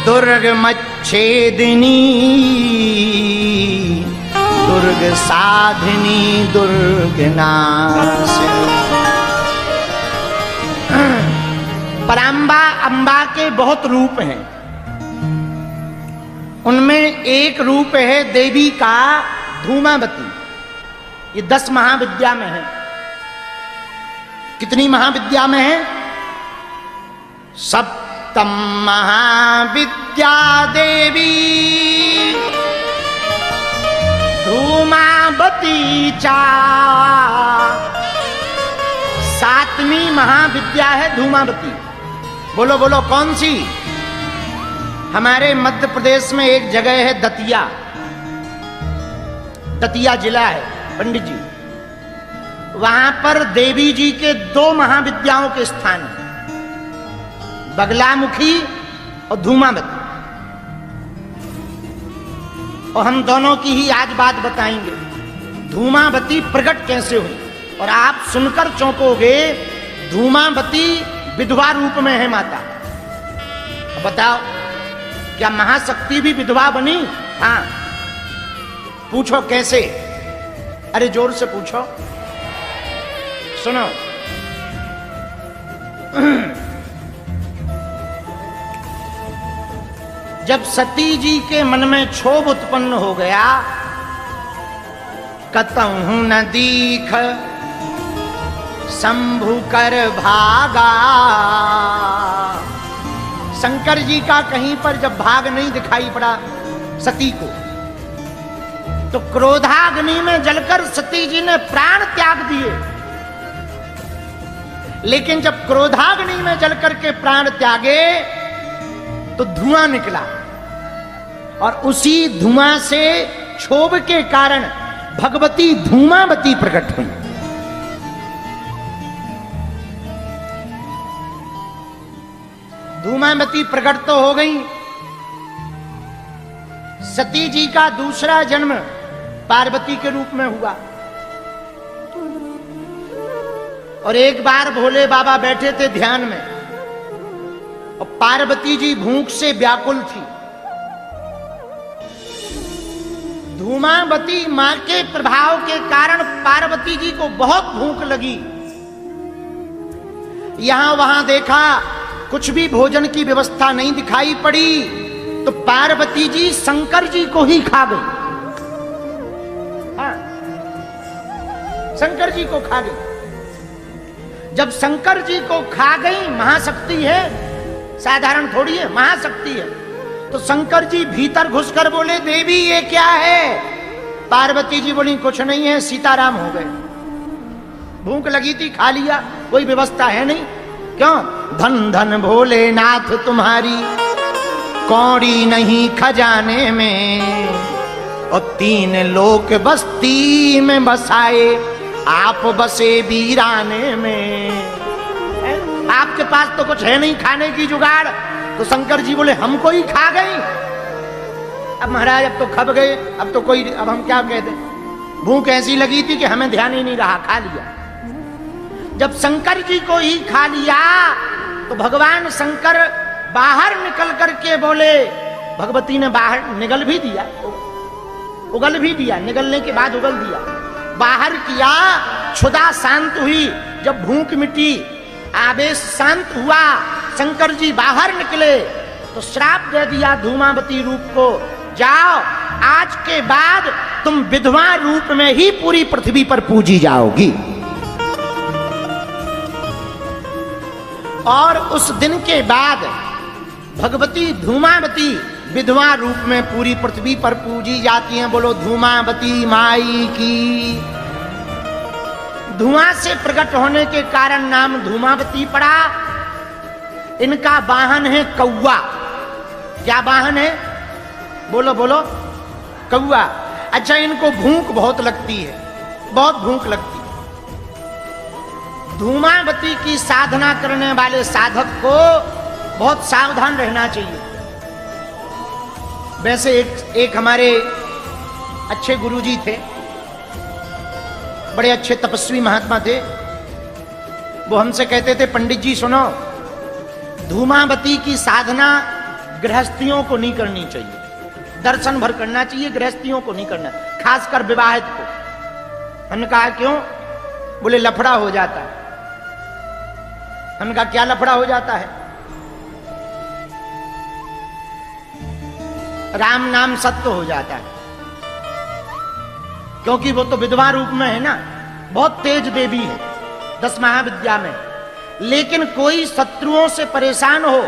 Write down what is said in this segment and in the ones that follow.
दुर्ग मच्छेदिनी दुर्ग साधिनी दुर्ग नाशिनी। पराम्बा अम्बा के बहुत रूप हैं, उनमें एक रूप है देवी का धूमावती। ये 10 महाविद्या में है। कितनी महाविद्या में है? सप्तम महाविद्या देवी धूमावती चा। 7वीं महाविद्या है धूमावती। बोलो बोलो कौन सी? हमारे मध्य प्रदेश में एक जगह है दतिया, दतिया जिला है पंडित जी, वहां पर देवी जी के 2 महाविद्याओं के स्थान हैं, बगलामुखी और धूमावती। और हम दोनों की ही आज बात बताएंगे, धूमावती प्रकट कैसे हुई। और आप सुनकर चौंकोगे, धूमावती विधवा रूप में है माता। अब बताओ, क्या महाशक्ति भी विधवा बनी? हाँ, पूछो कैसे? अरे जोर से पूछो, सुनो। जब सती जी के मन में क्षोभ उत्पन्न हो गया, कतहु न दीख शंभु कर भागा। शंकर जी का कहीं पर जब भाग नहीं दिखाई पड़ा सती को, तो क्रोधाग्नि में जलकर सती जी ने प्राण त्याग दिए। लेकिन जब क्रोधाग्नि में जलकर के प्राण त्यागे तो धुआं निकला, और उसी धुआं से क्षोभ के कारण भगवती धूमावती प्रकट हुई। धूमावती प्रकट तो हो गई। सती जी का दूसरा जन्म पार्वती के रूप में हुआ। और एक बार भोले बाबा बैठे थे ध्यान में, और पार्वती जी भूख से व्याकुल थी। धूमावती मां के प्रभाव के कारण पार्वती जी को बहुत भूख लगी। यहां वहां देखा, कुछ भी भोजन की व्यवस्था नहीं दिखाई पड़ी, तो पार्वती जी शंकर जी को ही खा गई। हाँ, शंकर जी को खा गई। जब शंकर जी को खा गई, महाशक्ति है, साधारण थोड़ी है, महाशक्ति है, तो शंकर जी भीतर घुसकर बोले, देवी ये क्या है? पार्वती जी बोली, कुछ नहीं है, सीताराम हो गए। भूख लगी थी, खा लिया, कोई व्यवस्था है नहीं। क्यों? धन धन भोलेनाथ तुम्हारी कौड़ी नहीं खजाने में, और 3 लोक बस्ती में बसाए, आप बसे वीराने में। आपके पास तो कुछ है नहीं खाने की जुगाड़। तो शंकर जी बोले, हमको ही खा गई। अब महाराज, अब तो खप गए, अब तो कोई, अब हम क्या कह दें? भूख ऐसी लगी थी कि हमें ध्यान ही नहीं रहा, खा लिया। जब शंकर जी को ही खा लिया, तो भगवान शंकर बाहर निकल करके बोले, भगवती ने बाहर निगल भी दिया, उगल भी दिया, निगलने के बाद उगल दिया, बाहर किया, क्षुधा शांत हुई। जब भूख मिटी, आवेश शांत हुआ, शंकर जी बाहर निकले, तो श्राप दे दिया धूमावती रूप को, जाओ आज के बाद तुम विधवा रूप में ही पूरी पृथ्वी पर पूजी जाओगी। और उस दिन के बाद भगवती धूमावती विधवा रूप में पूरी पृथ्वी पर पूजी जाती हैं। बोलो धूमावती माई की। धुआं से प्रकट होने के कारण नाम धूमावती पड़ा। इनका वाहन है कौवा। क्या वाहन है? बोलो बोलो, कौवा। अच्छा, इनको भूख बहुत लगती है, बहुत भूख लगती है। धूमावती की साधना करने वाले साधक को बहुत सावधान रहना चाहिए। वैसे एक हमारे अच्छे गुरुजी थे, बड़े अच्छे तपस्वी महात्मा थे। वो हमसे कहते थे, पंडित जी सुनो, धूमावती की साधना गृहस्थियों को नहीं करनी चाहिए, दर्शन भर करना चाहिए, गृहस्थियों को नहीं करना, खासकर विवाहित को। हमने कहा क्यों? बोले लफड़ा हो जाता है। हमने कहा क्या लफड़ा हो जाता है? राम नाम सत्य हो जाता है, क्योंकि वो तो विधवा रूप में है ना, बहुत तेज देवी है 10 महाविद्या में। लेकिन कोई शत्रुओं से परेशान हो,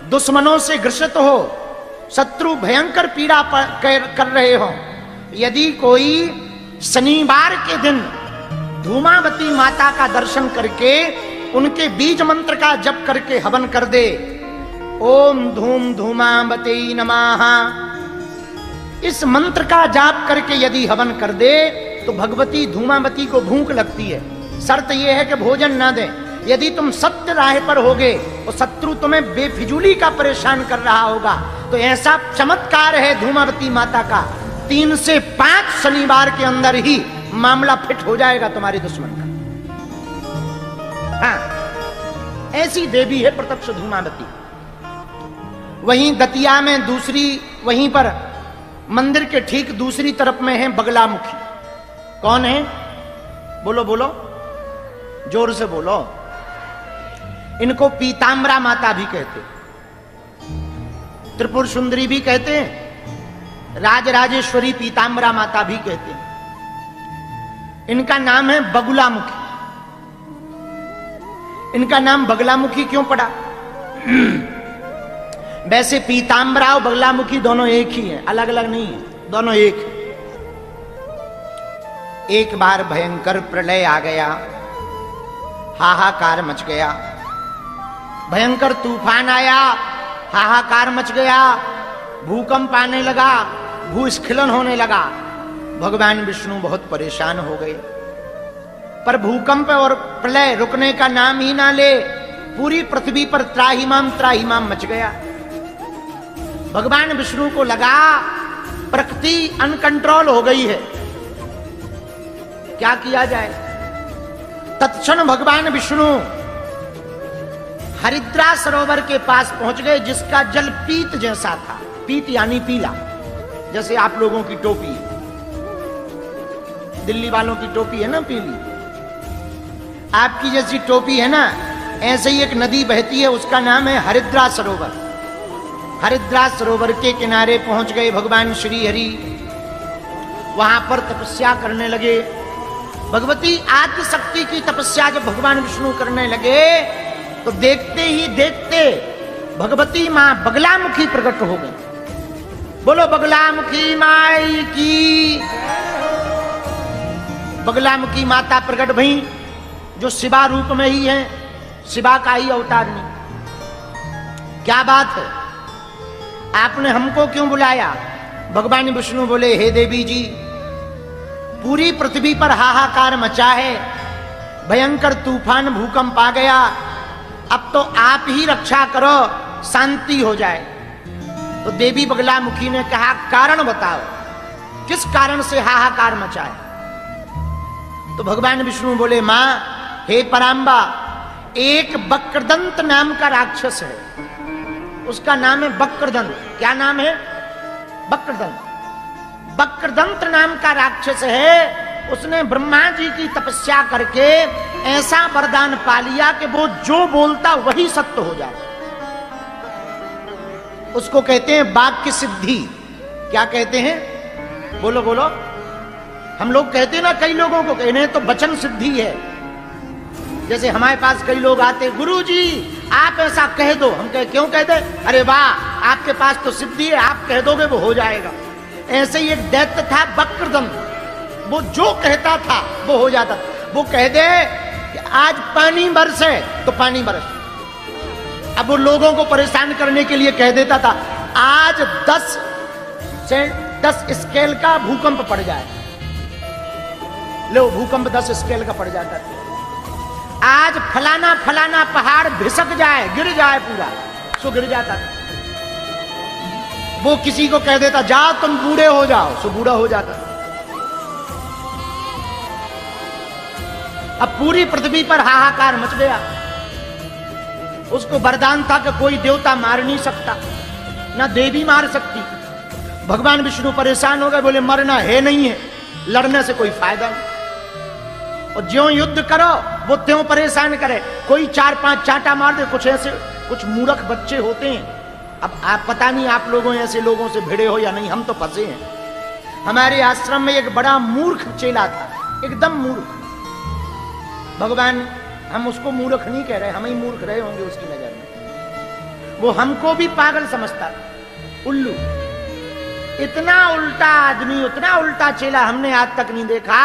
दुश्मनों से ग्रसित हो, शत्रु भयंकर पीड़ा कर रहे हो, यदि कोई शनिवार के दिन धूमावती माता का दर्शन करके उनके बीज मंत्र का जप करके हवन कर दे, ओम धूम धूमावती नमः, इस मंत्र का जाप करके यदि हवन कर दे तो भगवती धूमावती को भूख लगती है। शर्त यह है कि भोजन ना दे। यदि तुम सत्य राह पर होगे और शत्रु तुम्हें बेफिजूली का परेशान कर रहा होगा, तो ऐसा चमत्कार है धूमावती माता का, 3 से 5 शनिवार के अंदर ही मामला फिट हो जाएगा तुम्हारे दुश्मन का। हाँ, ऐसी देवी है प्रत्यक्ष धूमावती। वहीं दतिया में दूसरी, वहीं पर मंदिर के ठीक दूसरी तरफ में है बगलामुखी। कौन है? बोलो बोलो, जोर से बोलो। इनको पीतांबरा माता भी कहते, त्रिपुर सुंदरी भी कहते हैं, राजराजेश्वरी पीतांबरा माता भी कहते हैं। इनका नाम है बगुलामुखी। इनका नाम बगलामुखी क्यों पड़ा? वैसे पीतांबरा और बगलामुखी दोनों एक ही हैं, अलग अलग नहीं है, दोनों एक। एक बार भयंकर प्रलय आ गया, हाहाकार मच गया, भयंकर तूफान आया, हाहाकार मच गया, भूकंप आने लगा, भूस्खलन होने लगा। भगवान विष्णु बहुत परेशान हो गए, पर भूकंप और प्रलय रुकने का नाम ही ना ले, पूरी पृथ्वी पर त्राहिमाम मच गया। भगवान विष्णु को लगा प्रकृति अनकंट्रोल हो गई है, क्या किया जाए? तत्क्षण भगवान विष्णु हरिद्रा सरोवर के पास पहुंच गए, जिसका जल पीत जैसा था। पीत यानी पीला, जैसे आप लोगों की टोपी, दिल्ली वालों की टोपी है ना पीली, आपकी जैसी टोपी है ना, ऐसे ही एक नदी बहती है, उसका नाम है हरिद्रा सरोवर। हरिद्रा सरोवर के किनारे पहुंच गए भगवान श्री हरि, वहां पर तपस्या करने लगे। भगवती आदि शक्ति की तपस्या जब भगवान विष्णु करने लगे, तो देखते ही देखते भगवती मां बगलामुखी प्रकट हो गई। बोलो बगलामुखी माई की। बगलामुखी माता प्रकट भई, जो शिवा रूप में ही है, शिवा का ही अवतार नहीं। क्या बात है, आपने हमको क्यों बुलाया? भगवान विष्णु बोले, हे देवी जी, पूरी पृथ्वी पर हाहाकार मचा है, भयंकर तूफान भूकंप आ गया, अब तो आप ही रक्षा करो, शांति हो जाए। तो देवी बगलामुखी ने कहा, कारण बताओ, किस कारण से हाहाकार मचा है? तो भगवान विष्णु बोले, मां, हे परांबा, एक वक्रदंत नाम का राक्षस है, उसका नाम है वक्रदंत। क्या नाम है? वक्रदंत। वक्रदंत नाम का राक्षस है, उसने ब्रह्मा जी की तपस्या करके ऐसा वरदान पा लिया कि वो जो बोलता वही सत्य हो जाए। उसको कहते हैं वाक्य सिद्धि। क्या कहते हैं? बोलो बोलो। हम लोग कहते हैं ना, कई लोगों को कहने तो वचन सिद्धि है। जैसे हमारे पास कई लोग आते, गुरु जी आप ऐसा कह दो। हम कहे क्यों कहते? अरे वाह, आपके पास तो सिद्धि है, आप कह दोगे वो हो जाएगा। ऐसे ही एक दैत्य था वक्रदंत, वो जो कहता था वो हो जाता था। वो कह दे कि आज पानी बरसे तो पानी बरस। अब वो लोगों को परेशान करने के लिए कह देता था, आज 10 स्केल का भूकंप पड़ जाए। लो, भूकंप 10 स्केल का पड़ जाता था। आज फलाना फलाना पहाड़ भिसक जाए, गिर जाए पूरा, सो गिर जाता था। वो किसी को कह देता, जाओ तुम बूढ़े हो जाओ, सो बूढ़ा हो जाता। अब पूरी पृथ्वी पर हाहाकार मच गया। उसको वरदान था कि कोई देवता मार नहीं सकता, ना देवी मार सकती। भगवान विष्णु परेशान हो गए, बोले मरना है नहीं है, लड़ने से कोई फायदा नहीं। और ज्यों युद्ध करो वो त्यों परेशान करे, कोई 4-5 चांटा मार दे। कुछ ऐसे कुछ मूर्ख बच्चे होते हैं। अब आप पता नहीं आप लोगों ऐसे लोगों से भिड़े हो या नहीं, हम तो फंसे हैं। हमारे आश्रम में एक बड़ा मूर्ख चेला था, एकदम मूर्ख। भगवान, हम उसको मूर्ख नहीं कह रहे, हम ही मूर्ख रहे होंगे उसकी नजर में। वो हमको भी पागल समझता, उल्लू। इतना उल्टा आदमी, इतना उल्टा चेला हमने आज तक नहीं देखा।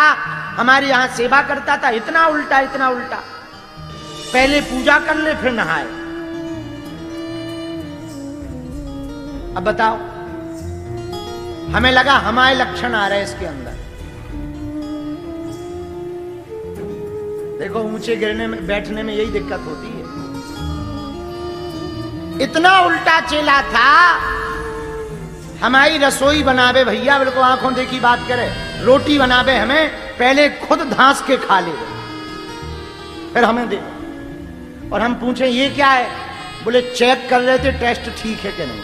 हमारे यहां सेवा करता था, इतना उल्टा, इतना उल्टा। पहले पूजा कर ले फिर नहाए। अब बताओ, हमें लगा हमारे लक्षण आ रहे इसके अंदर। देखो ऊंचे गिरने में, बैठने में यही दिक्कत होती है। इतना उल्टा चेला था, हमारी रसोई बनावे भैया, बिल्कुल आंखों देखी बात करे, रोटी बनावे हमें, पहले खुद धांस के खा ले, फिर हमें दे। और हम पूछे ये क्या है, बोले चेक कर रहे थे टेस्ट ठीक है कि नहीं।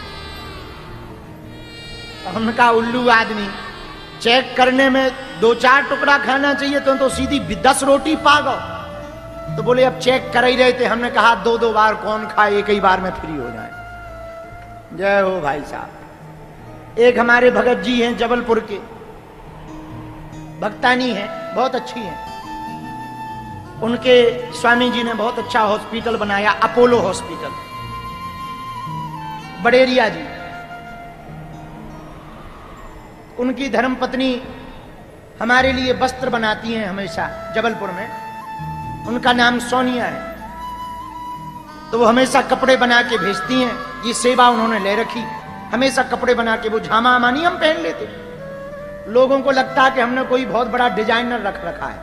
हमने कहा उल्लू आदमी, चेक करने में 2-4 टुकड़ा खाना चाहिए तो सीधी 10 रोटी पागो। तो बोले अब चेक कर ही रहे थे। हमने कहा 2-2 बार कौन खाए, एक ही बार में फ्री हो जाए। जय हो भाई साहब। एक हमारे भगत जी हैं जबलपुर के, भक्तानी हैं, बहुत अच्छी हैं। उनके स्वामी जी ने बहुत अच्छा हॉस्पिटल बनाया, अपोलो हॉस्पिटल, बड़ेरिया जी। उनकी धर्मपत्नी हमारे लिए वस्त्र बनाती हैं हमेशा जबलपुर में। उनका नाम सोनिया है। तो वो हमेशा कपड़े बना के भेजती हैं, ये सेवा उन्होंने ले रखी। हमेशा कपड़े बना के, वो झामा मानी हम पहन लेते। लोगों को लगता है कि हमने कोई बहुत बड़ा डिजाइनर रख रखा है।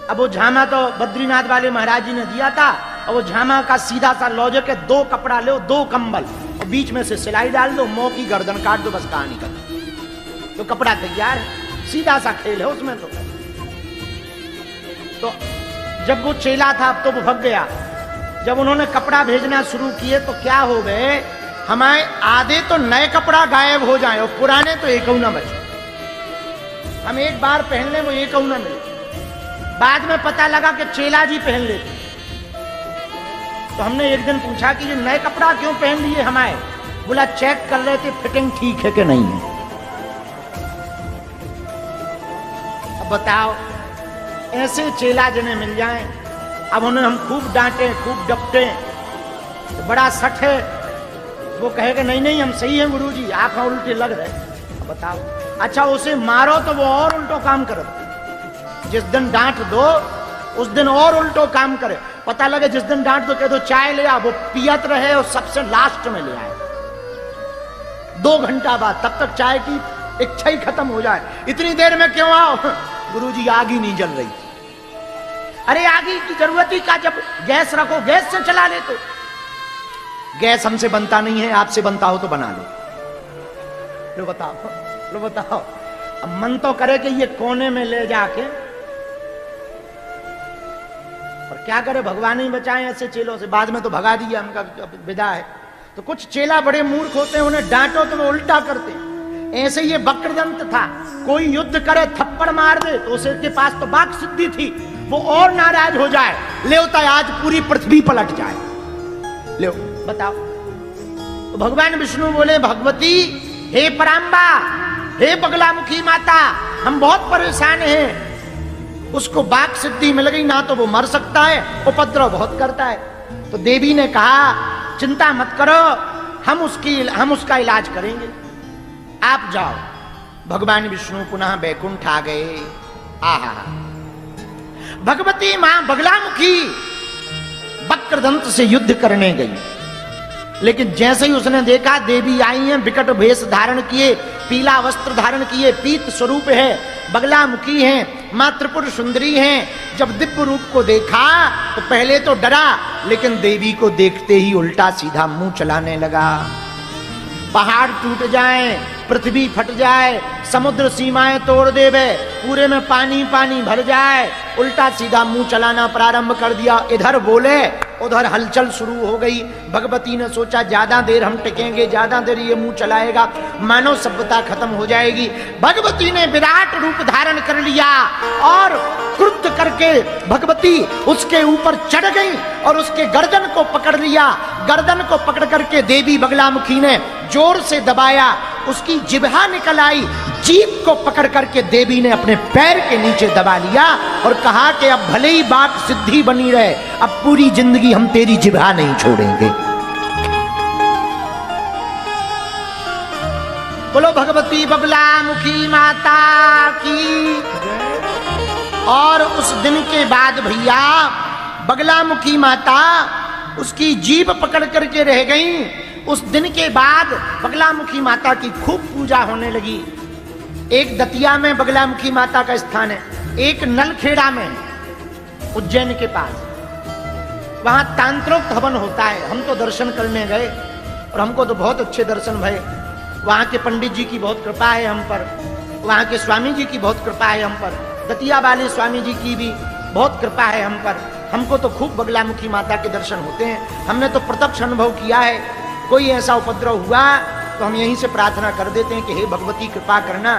अब वो झामा तो बद्रीनाथ वाले महाराज जी ने दिया था, और वो झामा का सीधा सा लॉजिक है, 2 कपड़ा लो, 2 कंबल, और बीच में से सिलाई डाल दो, मुंह की गर्दन काट दो, बस कहानी खत्म। तो कपड़ा तैयार है, सीधा सा खेल है उसमें। तो जब वो चेला था, अब तो वो भग गया। जब उन्होंने कपड़ा भेजना शुरू किए तो क्या हो गए, हमारे आधे तो नए कपड़ा गायब हो जाए और पुराने तो एक न बचे। हम एक बार पहन ले, वो एक न मिले। बाद में पता लगा कि चेला जी पहन लेते। तो हमने एक दिन पूछा कि ये नए कपड़ा क्यों पहन लिए हमारे। बोला चेक कर रहे थे फिटिंग ठीक है कि नहीं है। अब बताओ, ऐसे चेला जिन्हें मिल जाए। अब उन्हें हम खूब डांटे, खूब डपटे, तो बड़ा सठ है। वो कहेगा नहीं नहीं हम सही हैं गुरुजी, आंखें उल्टे लग रहे। अब बताओ, अच्छा उसे मारो तो वो और उल्टो काम करे। जिस दिन डांट दो उस दिन और उल्टो काम करे। पता लगे जिस दिन डांट दो कह दो चाय ले आ, वो पियत रहे और सबसे लास्ट में ले आए 2 घंटा बाद, तब तक चाय की इच्छा ही खत्म हो जाए। इतनी देर में क्यों आओ? गुरुजी आग ही नहीं जल रही। अरे आग की जरूरत ही का, जब गैस रखो गैस से चला ले। तो गैस हमसे बनता नहीं है, आपसे बनता हो तो बना लो। लो बताओ, लो बताओ। अब मन तो करे कि ये कोने में ले जाके, और क्या करे, भगवान ही बचाए ऐसे चेलों से। बाद में तो भगा दिया, हमका विदा है। तो कुछ चेला बड़े मूर्ख होते हैं, उन्हें डांटो तो वो उल्टा करते हैं। ऐसे ये वक्रदंत था, कोई युद्ध करे थप्पड़ मार दे तो उसे के पास तो वाक सिद्धि थी, वो और नाराज हो जाए, ले होता है आज पूरी पृथ्वी पलट जाए। ले बताओ। तो भगवान विष्णु बोले भगवती, हे पराम्बा, हे बगलामुखी माता, हम बहुत परेशान हैं। उसको वाक सिद्धि मिल गई ना, तो वो मर सकता है, उपद्रव बहुत करता है। तो देवी ने कहा चिंता मत करो, हम उसका इलाज करेंगे, आप जाओ। भगवान विष्णु पुनः बैकुंठ आ गए। आहा, भगवती मां बगलामुखी वक्रदंत से युद्ध करने गई। लेकिन जैसे ही उसने देखा देवी आई हैं, विकट वेश धारण किए, पीला वस्त्र धारण किए, पीत स्वरूप है, बगलामुखी हैं, मां त्रिपुर सुंदरी हैं। जब दिव्य रूप को देखा तो पहले तो डरा, लेकिन देवी को देखते ही उल्टा सीधा मुंह चलाने लगा। पहाड़ टूट जाए, पृथ्वी फट जाए, समुद्र सीमाएं तोड़ देवे, पूरे में पानी पानी भर जाए, उल्टा सीधा मुंह चलाना प्रारंभ कर दिया। इधर बोले उधर हलचल शुरू हो गई। भगवती ने सोचा ज्यादा देर हम टिकेंगे, ज्यादा देर ये मुंह चलाएगा, मानव सभ्यता खत्म हो जाएगी। भगवती ने विराट रूप धारण कर लिया और क्रुद्ध करके भगवती उसके ऊपर चढ़ गई और उसके गर्दन को पकड़ लिया। गर्दन को पकड़ करके देवी बगलामुखी ने जोर से दबाया, उसकी जिह्वा निकल आई। जीभ को पकड़ करके देवी ने अपने पैर के नीचे दबा लिया और कहा कि अब भले ही बात सिद्धि बनी रहे, अब पूरी जिंदगी हम तेरी जिह्वा नहीं छोड़ेंगे। बोलो भगवती बगलामुखी माता की। और उस दिन के बाद भैया बगलामुखी माता उसकी जीभ पकड़ करके रह गई। उस दिन के बाद बगलामुखी माता की खूब पूजा होने लगी। एक दतिया में बगलामुखी माता का स्थान है, एक नलखेड़ा में उज्जैन के पास, वहां तांत्रोक्त हवन होता है। हम तो दर्शन करने गए और हमको तो बहुत अच्छे दर्शन भये। वहां के पंडित जी की बहुत कृपा है हम पर, वहां के स्वामी जी की बहुत कृपा है हम पर, दतिया वाले स्वामी जी की भी बहुत कृपा है हम पर। हमको तो खूब बगलामुखी माता के दर्शन होते हैं। हमने तो प्रत्यक्ष अनुभव किया है। कोई ऐसा उपद्रव हुआ तो हम यहीं से प्रार्थना कर देते हैं कि हे भगवती कृपा करना।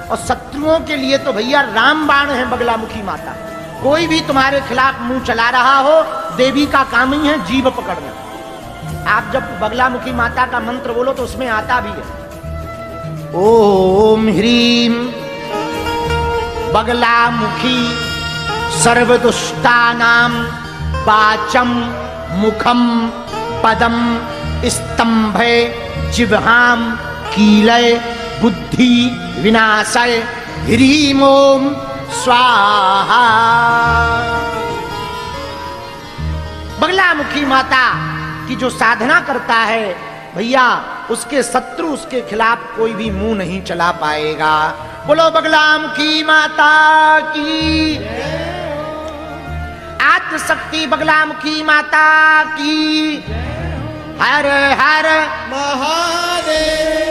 और शत्रुओं के लिए तो भैया रामबाण है बगलामुखी माता। कोई भी तुम्हारे खिलाफ मुंह चला रहा हो, देवी का काम ही है जीभ पकड़ना। आप जब बगलामुखी माता का मंत्र बोलो तो उसमें आता भी है ओम ह्रीम बगलामुखी सर्वदुष्टानां वाचम मुखम पदम स्तंभे जिह्वाम कीलय बुद्धि विनाशय ह्रीम ओम स्वाहा। बगलामुखी माता की जो साधना करता है भैया, उसके शत्रु उसके खिलाफ कोई भी मुंह नहीं चला पाएगा। बोलो बगलामुखी माता की। आद्य शक्ति बगलामुखी माता की। हर हर महादेव।